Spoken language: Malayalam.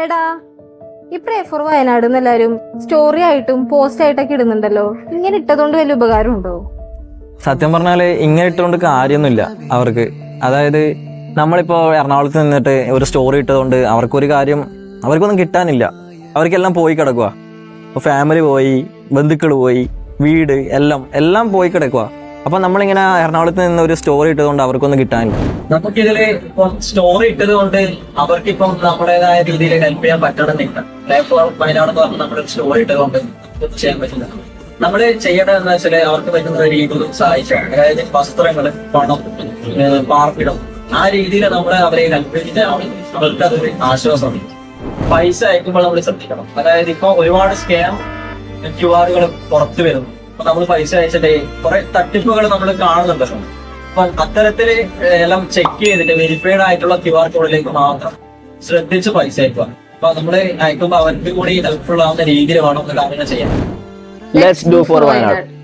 എടാ ഈ പ്രേ ഫോർ വയനാട് എല്ലാരും സ്റ്റോറി ആയിട്ടും പോസ്റ്റ് ആയിട്ടൊക്കെ ഇടുന്നുണ്ടല്ലോ. ഇങ്ങനെ ഇട്ടതുകൊണ്ട് വലിയ ഉപകാരം ഉണ്ടോ? സത്യം പറഞ്ഞാല് ഇങ്ങനെ ഇട്ടുകൊണ്ട് കാര്യമൊന്നുമില്ല അവർക്ക്. അതായത് നമ്മളിപ്പോ എറണാകുളത്ത് നിന്നിട്ട് ഒരു സ്റ്റോറി ഇട്ടതുകൊണ്ട് അവർക്കൊരു കാര്യം അവർക്കൊന്നും കിട്ടാനില്ല. അവർക്കെല്ലാം പോയി കിടക്കുക. ഇപ്പോൾ ഫാമിലി പോയി, ബന്ധുക്കൾ പോയി, വീട് എല്ലാം പോയി കിടക്കുക. അപ്പൊ നമ്മളിങ്ങനെ എറണാകുളത്ത് നിന്ന് ഒരു സ്റ്റോറി ഇട്ടതുകൊണ്ട് അവർക്കൊന്നും കിട്ടാനില്ല. നമുക്കിതില് ഇപ്പം സ്റ്റോറി ഇട്ടത് കൊണ്ട് അവർക്കിപ്പം നമ്മുടേതായ രീതിയിൽ ഹെൽപ്പ് ചെയ്യാൻ പറ്റണമെന്നില്ല. വയനാടെന്ന് പറഞ്ഞാൽ നമ്മൾ സ്റ്റോറി ഇട്ടത് കൊണ്ട് ഒന്നും ചെയ്യാൻ പറ്റില്ല. നമ്മള് ചെയ്യേണ്ടതെന്ന് വെച്ചാല് അവർക്ക് പറ്റുന്ന രീതിയിൽ സഹായിച്ചാണ്. അതായത് വസ്ത്രങ്ങള്, പണം, പാർപ്പിടം, ആ രീതിയിൽ നമ്മൾ അവരെ ഹെൽപ്പ് ചെയ്തിട്ടാണ് അവർക്ക് അതൊരു ആശ്വാസം. പൈസ അയക്കുമ്പോൾ നമ്മൾ ശ്രദ്ധിക്കണം. അതായത് ഇപ്പൊ ഒരുപാട് സ്കാം ക്യുആറുകൾ പുറത്തു വരുന്നു. അപ്പൊ നമ്മൾ പൈസ അയച്ചിട്ട് കുറെ തട്ടിപ്പുകൾ നമ്മൾ കാണുന്നുണ്ടല്ലോ. അപ്പൊ അത്തരത്തില് എല്ലാം ചെക്ക് ചെയ്തിട്ട് വെരിഫൈഡ് ആയിട്ടുള്ള QR കോഡിലേക്ക് മാത്രം ശ്രദ്ധിച്ച് പൈസ അയക്കുക. അപ്പൊ നമ്മള് അയക്കുമ്പോൾ അവർക്ക് കൂടി ഹെൽപ്ഫുൾ ആവുന്ന രീതിയിൽ വേണം കാര്യങ്ങൾ ചെയ്യാൻ. Let's do for Wayanad.